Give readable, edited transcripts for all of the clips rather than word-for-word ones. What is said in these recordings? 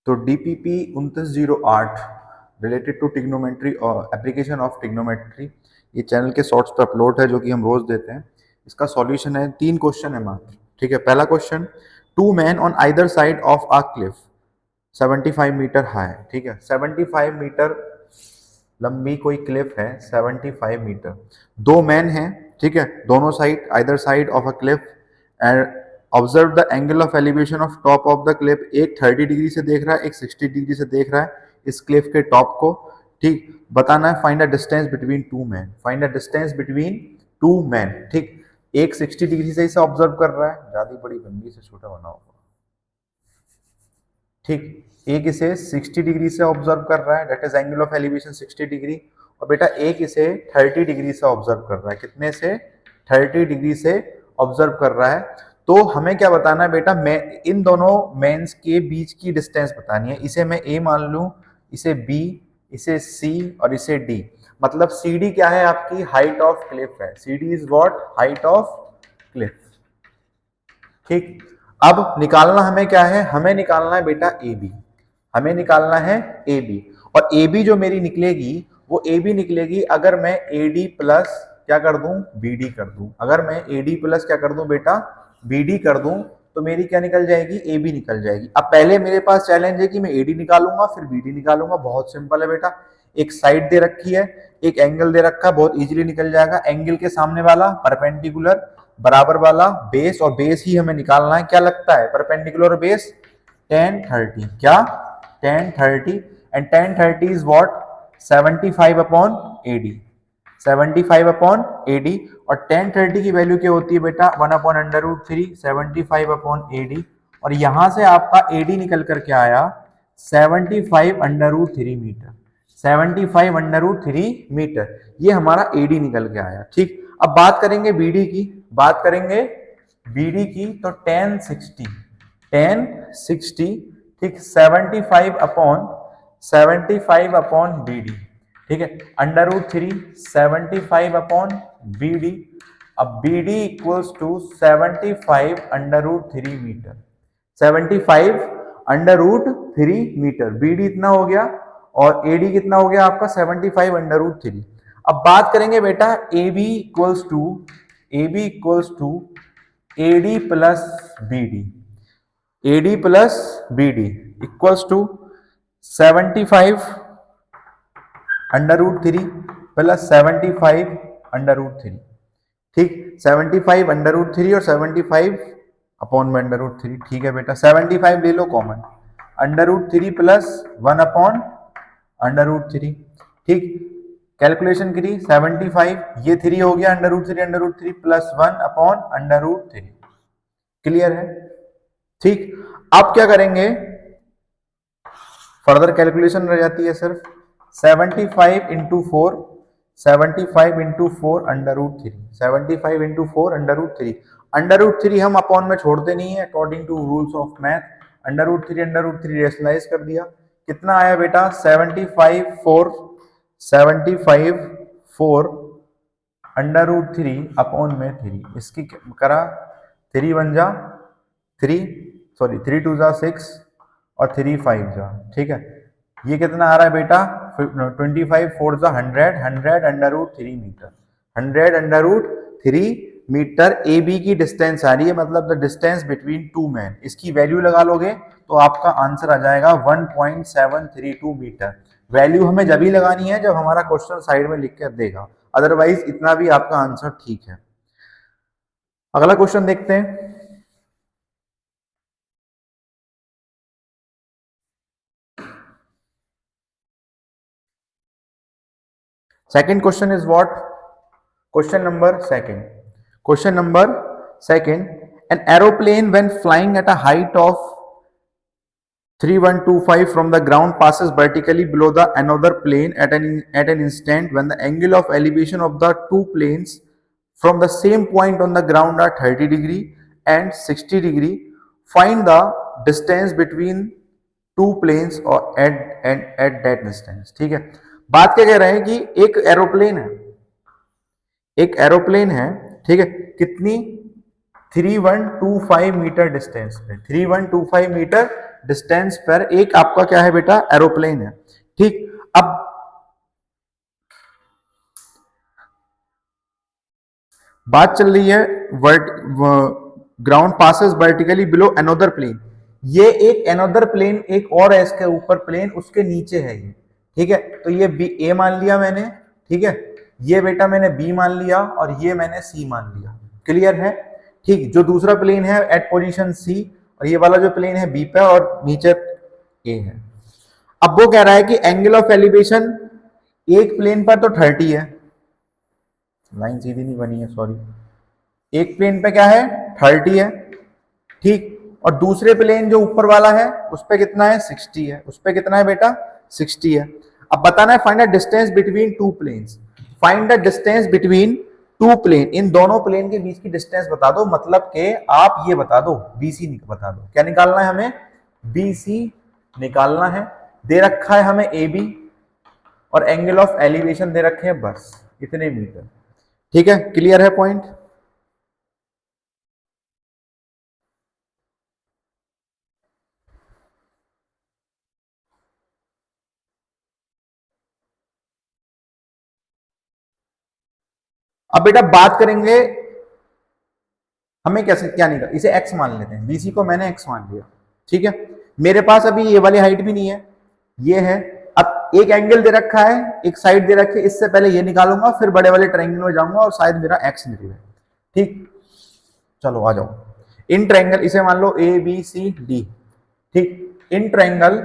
तो DPP 2908 related to trigonometry और application of trigonometry, ये चैनल के शॉर्ट्स पे अपलोड है जो कि हम रोज देते हैं। इसका सॉल्यूशन है, 3 क्वेश्चन है मात्र। ठीक है, पहला question, 2 man on either side of a cliff 75 metre high. ठीक है, 75 मीटर लंबी कोई क्लिफ है, 75 मीटर, 2 मैन हैं। ठीक है, दोनों side, either side of a Cliff, and observe the angle of elevation of top of the Cliff. एक 30 डिग्री से देख रहा है, एक 60 डिग्री से देख रहा है इस क्लिफ के टॉप को। ठीक, बताना है find the distance between 2 man, find the distance between 2 man. ठीक, एक 60 डिग्री से इसे ऑब्जर्व कर रहा है, ज्यादा बड़ी लंबी से छोटा बना होगा। ठीक, एक इसे 60 डिग्री से ऑब्जर्व कर रहा है, that is angle of elevation 60 degree, और बेटा एक इसे 30 डिग्री से ऑब्जर्व कर रहा है। कितने से? 30 डिग्री से ऑब्जर्व कर रहा है। तो हमें क्या बताना है बेटा, मैं इन दोनों मेंस के बीच की डिस्टेंस बतानी है। इसे मैं ए मान लूं, इसे बी, इसे सी और इसे डी। मतलब सी डी क्या है? आपकी हाइट ऑफ क्लिफ है। C D is what? Height of cliff. ठीक, अब निकालना हमें क्या है? हमें निकालना है बेटा ए बी, हमें निकालना है ए बी। और ए बी जो मेरी निकलेगी वो ए बी निकलेगी अगर मैं ए डी प्लस क्या कर दूं? बी डी कर दूं। अगर मैं ए डी प्लस क्या कर दूं बेटा? बी डी कर दूं, तो मेरी क्या निकल जाएगी? ए बी निकल जाएगी। अब पहले मेरे पास चैलेंज है कि मैं ए डी निकालूंगा फिर बी डी निकालूंगा। बहुत सिंपल है बेटा, एक साइड दे रखी है, एक एंगल दे रखा है, बहुत इजीली निकल जाएगा। एंगल के सामने वाला परपेंडिकुलर, बराबर वाला बेस, और बेस ही हमें निकालना है। क्या लगता है? Perpendicular base tan 30। क्या? tan 30, and tan 30 is what? 75 upon AD, 75 upon AD। और tan 30 की वैल्यू क्या होती है बेटा? 1 upon under root 3, 75 upon AD। और यहां से आपका AD निकल कर क्या आया? 75 under root 3 metre, 75 under root 3 metre, ये हमारा AD निकल के आया। ठीक, अब बात करेंगे BD की, बात करेंगे BD की। तो tan 60, tan 60, ठीक, 75 अपॉन 75 अपॉन BD। ठीक है, अंडर रूट 3, 75 अपॉन BD। अब BD equals to 75 under root 3 metre, 75 under root 3 metre. BD इतना हो गया और AD कितना हो गया आपका? 75 अंडर रूट 3। अब बात करेंगे बेटा AB equals to, AB equals to AD plus BD, AD plus BD equals to 75 under root 3 plus 75 under root 3। ठीक, 75 अंडर रूट 3 और 75 अपॉन में अंडर रूट 3। ठीक है बेटा, 75 ले लो common, under root 3 plus 1 upon under root 3। ठीक, calculation करी, 75 ये 3 हो गया, under root 3 plus 1 upon under root 3। Clear है? ठीक, अब क्या करेंगे? फर्दर कैलकुलेशन रह जाती है सिर्फ 75 into 4, 75 into 4 under root 3, 75 into 4 under root 3। Under root 3 हम अपॉन में छोड़ते नहीं है according to rules of math. Under root 3 rationalize कर दिया। कितना आया बेटा? 75 4, 75 4 अंडर रूट 3 अपॉन में 3। इसकी करा 3 1 जा 3, सॉरी 3 2 जा 6 और 3 5 जा। ठीक है, ये कितना आ रहा है बेटा? 25 4 जा 100, 100 under root 3 metre, 100 under root 3 metre. A B की डिस्टेंस आ रही है, मतलब द डिस्टेंस बिटवीन 2 मैन। इसकी वैल्यू लगा लोगे तो आपका आंसर आ जाएगा 1.732 मीटर। वैल्यू हमें जब ही लगानी है जब हमारा क्वेश्चन साइड में लिख कर देगा, अदरवाइज इतना भी आपका आंसर ठीक है। अगला क्वेश्चन देखते हैं। Second question is what? Question number second. Question number second. An aeroplane when flying at a height of 3125 from the ground passes vertically below the another plane at an instant when the angle of elevation of the two planes from the same point on the ground are 30 degree and 60 degree. Find the distance between two planes और at that distance. ठीक है, बात क्या कह रहे हैं कि एक एरोप्लेन है, एक एरोप्लेन है। ठीक है, कितनी 3125 मीटर डिस्टेंस पे, 3125 मीटर डिस्टेंस पर एक आपका क्या है बेटा, एरोप्लेन है। ठीक, अब बात चल रही है ground passes vertically below another plane. ये एक अनदर प्लेन, एक और है इसके ऊपर प्लेन, उसके नीचे है ये। ठीक है, तो ये बी ए मान लिया मैंने, ठीक है, ये बेटा मैंने बी मान लिया और ये मैंने सी मान लिया। क्लियर है? ठीक, जो दूसरा प्लेन है एट पोजीशन सी और ये वाला जो प्लेन है बी पे और नीचे ए है। अब वो कह रहा है कि एंगल ऑफ एलिवेशन एक प्लेन पर तो 30 है, लाइन सीधी नहीं बनी है, सॉरी, एक प्लेन पे क्या है 30 है, ठीक, और दूसरे प्लेन जो ऊपर वाला है उस पे कितना है 60 है, उस पे कितना है बेटा 60 है। अब बताना है find the distance between two planes, find the distance between two plane, इन दोनों प्लेन के बीच की डिस्टेंस बता दो, मतलब के आप ये बता दो बीसी बता दो। क्या निकालना है हमें? बीसी निकालना है। दे रखा है हमें ए बी और एंगल ऑफ एलिवेशन दे रखे हैं बस इतने मीटर। ठीक है, क्लियर है पॉइंट? अब बेटा बात करेंगे हमें कैसे, क्या निकाल, इसे x मान लेते हैं, बीसी को मैंने x मान लिया। ठीक है, मेरे पास अभी ये वाली हाइट भी नहीं है, ये है। अब एक एंगल दे रखा है, एक साइड दे रखी है, इससे पहले ये निकालूंगा फिर बड़े वाले ट्रायंगल में जाऊंगा और शायद मेरा x निकले। ठीक, चलो आ जाओ। इन ट्रायंगल इसे मान लो ए बी सी डी। ठीक, in triangle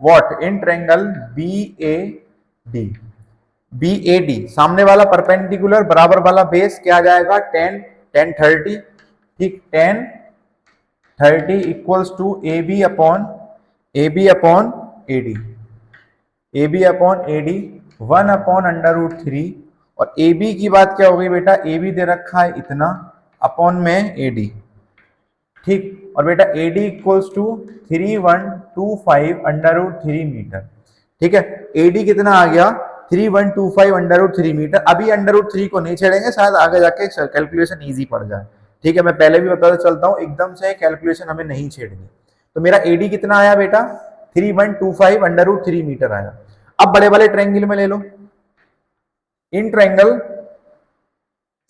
what, in triangle B A D, B A D सामने वाला परपेंडिकुलर बराबर वाला बेस क्या आ जाएगा 10 10 30। ठीक, 10 30 equals to A B upon A D, A B upon A D 1 upon under root 3। और ए B की बात क्या हो गई बेटा, ए बी दे रखा है इतना अपॉन में ए डी। ठीक, और बेटा A D equals to 3125 under root 3 metre. ठीक है, ए डी कितना आ गया 3125 अंडर रूट 3 मीटर। अभी अंडर रूट 3 को नहीं छेड़ेंगे, शायद आगे जाके कैलकुलेशन इजी पड़ जाए। ठीक है, मैं पहले भी बताता चलता हूं, एकदम से कैलकुलेशन हमें नहीं छेड़नी। तो मेरा एडी कितना आया बेटा 3125 अंडर रूट 3 मीटर आया। अब बड़े वाले ट्रायंगल में ले लो, in triangle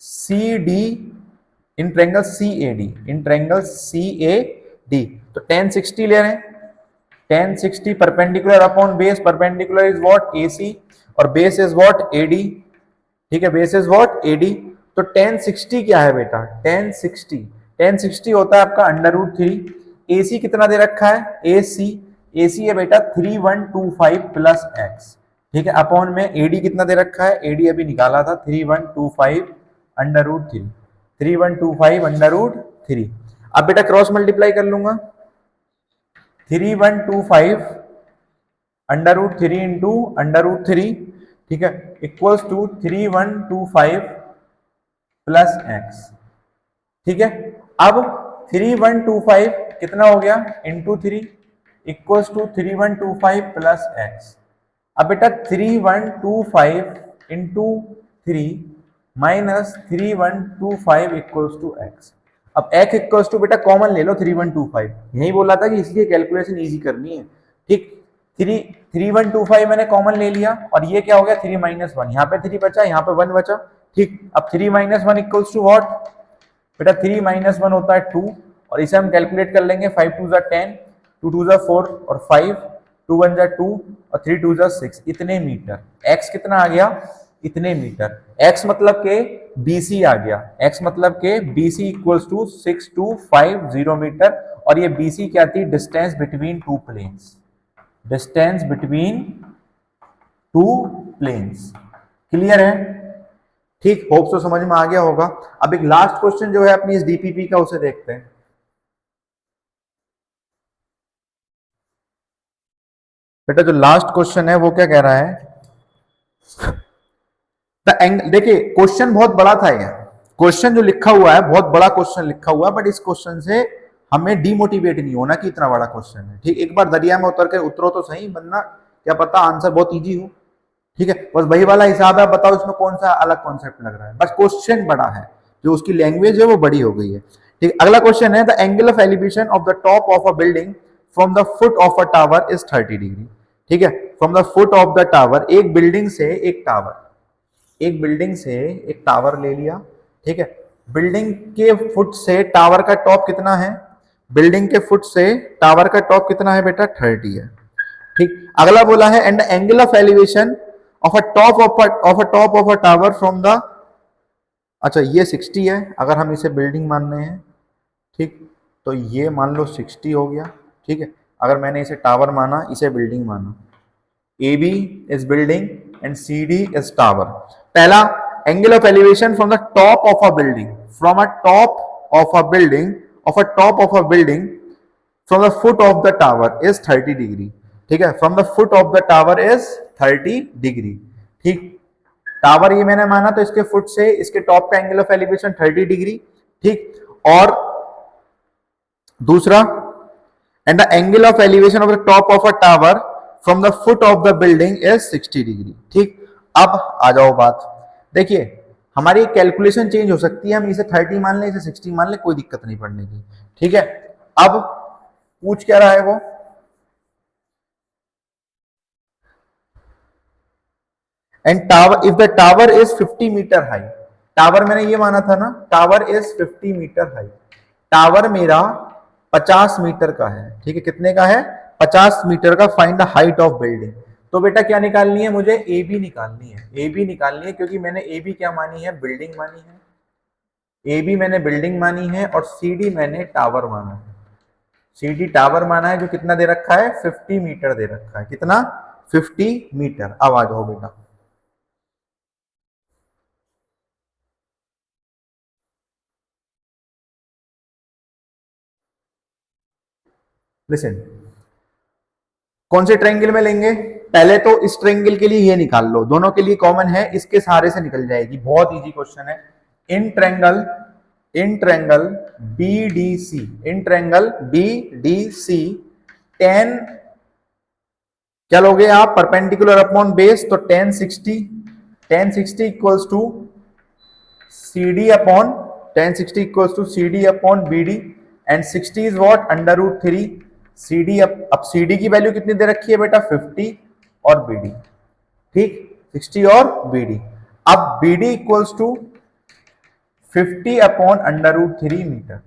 C D, in triangle C A D, in triangle C A D, तो 1060 ले रहे हैं, 1060 perpendicular upon base, perpendicular is what AC और बेस इज व्हाट AD। ठीक है, बेस इज व्हाट AD। तो 1060 क्या है बेटा 1060 होता है आपका अंडर रूट 3। AC कितना दे रखा है AC है बेटा 3125 प्लस x। ठीक है, अपॉन में AD कितना दे रखा है, AD अभी निकाला था 3125 अंडर रूट 3, 3125 अंडर रूट 3। अब बेटा क्रॉस मल्टीप्लाई कर लूंगा, 3125 under root 3 into under root 3, ठीक है, इक्वल्स टू 3125 प्लस x। ठीक है, अब 3125 कितना हो गया into 3 equals to 3125 plus x। अब बेटा 3125 into 3 minus 3125 equals to x। अब x इक्वल्स टू बेटा कॉमन ले लो 3125, यही बोला था कि इसलिए कैलकुलेशन इजी करनी है। ठीक, 3125 मैंने कॉमन ले लिया और ये क्या हो गया 3 माइनस 1, यहाँ पे 3 बचा, यहाँ पे 1 बचा। ठीक, अब 3 माइनस 1 इक्वल्स टू व्हाट बेटा 3 माइनस 1 होता है 2 और इसे हम कैलकुलेट कर लेंगे 5 2 जा 10, 2 2 जा 4 और 5, 2 1 जा 2 और 3 2 जा 6, इतने मीटर। x कितना आ गया इतने मीटर, x मतलब के BC आ गया, x मतलब के BC इक्वल्स टू 6250 मीटर। और ये BC क्या थी, distance between two planes, distance between two planes. Clear है? ठीक, होप तो समझ में आ गया होगा। अब एक लास्ट क्वेश्चन जो है अपनी इस डीपीपी का उसे देखते हैं। बेटा जो लास्ट क्वेश्चन है वो क्या कह रहा है, द एंगल, देखिए क्वेश्चन बहुत बड़ा था, ये क्वेश्चन जो लिखा हुआ है बहुत बड़ा क्वेश्चन लिखा हुआ है, बट इस क्वेश्चन से हमें डिमोटिवेट नहीं होना कि इतना बड़ा क्वेश्चन है। ठीक, एक बार दरिया में उतर के उतरो तो सही, वरना क्या पता आंसर बहुत इजी हो। ठीक है, बस वही वाला हिसाब है, बताओ इसमें कौन सा अलग कॉन्सेप्ट लग रहा है, बस क्वेश्चन बड़ा है, जो उसकी लैंग्वेज है वो बड़ी हो गई है। ठीक, अगला क्वेश्चन है the angle of elevation of the top of a building from the foot of a tower is 30 degree. ठीक है, from the foot of the tower, एक बिल्डिंग से एक टावर, एक बिल्डिंग से एक टावर ले लिया। ठीक है, बिल्डिंग के फुट से टावर का टॉप कितना है, बिल्डिंग के फुट से टावर का टॉप कितना है बेटा, 30 है। ठीक, अगला बोला है and the angle of elevation of a top of a tower from the, अच्छा ये 60 है अगर हम इसे बिल्डिंग मान रहे हैं। ठीक, तो ये मान लो 60 हो गया। ठीक है, अगर मैंने इसे टावर माना, इसे बिल्डिंग माना, A B is building and C D is tower. पहला, angle of elevation from the top of a building, from a top of a building, of a top of a building from the foot of the tower is 30 degree. ठीक है, from the foot of the tower is 30 degree. ठीक, tower ये मैंने माना तो इसके foot से इसके टॉप का एंगल ऑफ एलिवेशन 30 डिग्री। ठीक, और दूसरा, and the angle of elevation of the top of a tower from the foot of the building is 60 degree. ठीक, अब आ जाओ बात, देखिए हमारी कैलकुलेशन चेंज हो सकती है, हम इसे 30 मान लें, इसे 60 मान लें, कोई दिक्कत नहीं पड़ने की। ठीक है, अब पूछ क्या रहा है वो, and tower, if the tower is 50 metre high, tower मैंने ये माना था ना, tower is 50 metre high, tower मेरा 50 मीटर का है। ठीक है, कितने का है, 50 मीटर का। Find the height of building, तो बेटा क्या निकालनी है मुझे, ए बी निकालनी है, ए बी निकालनी है, क्योंकि मैंने ए बी क्या मानी है, बिल्डिंग मानी है, ए बी मैंने बिल्डिंग मानी है, और सी डी मैंने टावर माना है, सी डी टावर माना है, जो कितना दे रखा है, 50 मीटर दे रखा है, कितना, 50 मीटर। अब आ जाओ बेटा, लिसन, कौन से ट्रायंगल में लेंगे, पहले तो इस ट्रायंगल के लिए ये निकाल लो, दोनों के लिए कॉमन है, इसके सहारे से निकल जाएगी, बहुत इजी क्वेश्चन है। In triangle, in triangle BDC, in triangle BDC, tan क्या लोगे आप, परपेंडिकुलर अपॉन बेस, तो tan sixty equals to CD upon, tan sixty equals to CD upon BD, and 60 is what, √3 CD। अब CD की value कितनी दे रखी है बेटा, 50, और BD, ठीक, 60 और BD। अब BD equals to 50 upon √3 metre.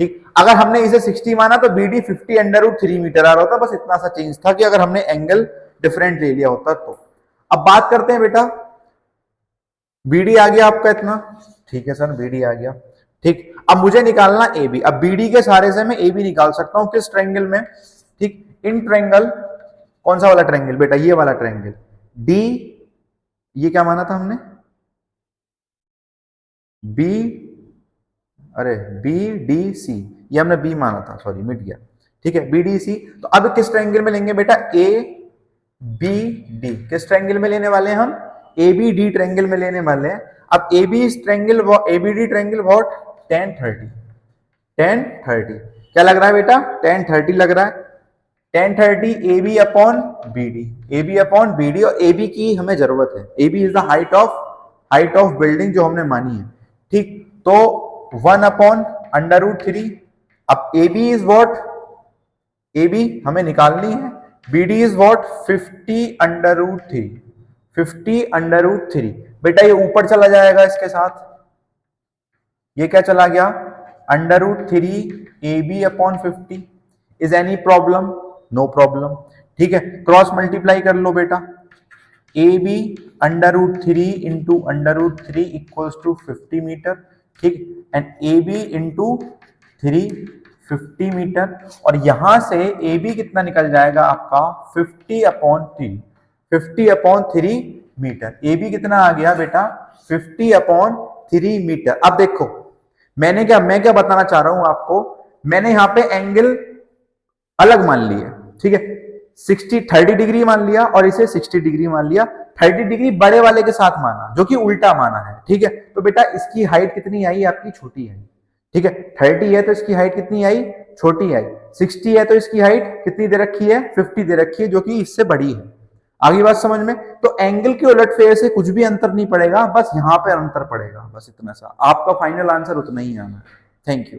ठीक, अगर हमने इसे 60 माना तो BD 50 √3 मीटर आ रहा होता, बस इतना सा चेंज था कि अगर हमने एंगल डिफरेंट ले लिया होता तो। अब बात करते हैं बेटा, BD आ गया आपका इतना, ठीक है सर, BD आ गया। ठीक, अब मुझे निकालना AB, अब BD के सहारे से मैं AB निकाल सकता हूं, किस ट्रायंगल में, ठीक, इन ट्रायंगल, कौन सा वाला ट्रायंगल बेटा, ये वाला ट्रायंगल D, ये क्या माना था हमने, B, अरे BDC, ये हमने B माना था, सॉरी मिट गया। ठीक है, BDC, तो अब किस ट्रायंगल में लेंगे बेटा, ABD, किस ट्रायंगल में लेने वाले हैं हम, ABD ट्रायंगल में लेने वाले हैं। अब AB triangle, ABD triangle what, tan 30, tan 30, क्या लग रहा है बेटा, tan 30 लग रहा है, tan 30 AB upon BD, AB upon BD, और AB की हमें जरूरत है, AB is the height of building जो हमने मानी है। ठीक, तो 1 अपॉन √3, अब AB इज व्हाट, AB हमें निकालनी है, BD इज व्हाट, 50 √3, 50 √3, बेटा ये ऊपर चला जाएगा इसके साथ, ये क्या चला गया, √3 AB upon 50, is any problem, no problem. ठीक है, क्रॉस मल्टीप्लाई कर लो बेटा, AB √3 into √3 equals to 50 metre. ठीक, एंड AB इंटू 3 50 मीटर, और यहां से AB कितना निकल जाएगा आपका, 50 अपॉन 3, 50 अपॉन 3 मीटर। AB कितना आ गया बेटा, 50 अपॉन 3 मीटर। अब देखो मैं क्या बताना चाह रहा हूं आपको, मैंने यहां पे एंगल अलग मान लिए, ठीक है, 30 डिग्री मान लिया और इसे 60 डिग्री मान लिया, 30 डिग्री बड़े वाले के साथ माना, जो कि उल्टा माना है। ठीक है, तो बेटा इसकी हाइट कितनी आई आपकी, छोटी आई। ठीक है, 30 है तो इसकी हाइट कितनी आई, छोटी आई। 60 है तो इसकी हाइट कितनी दे रखी है, 50 दे रखी है, जो कि इससे बड़ी है। आगे बात समझ में, तो एंगल के उलटफेर से कुछ भी अंतर नहीं पड़ेगा, बस यहां पर अंतर पड़ेगा, बस इतना सा। आपका फाइनल आंसर उतना ही आना है। Thank you.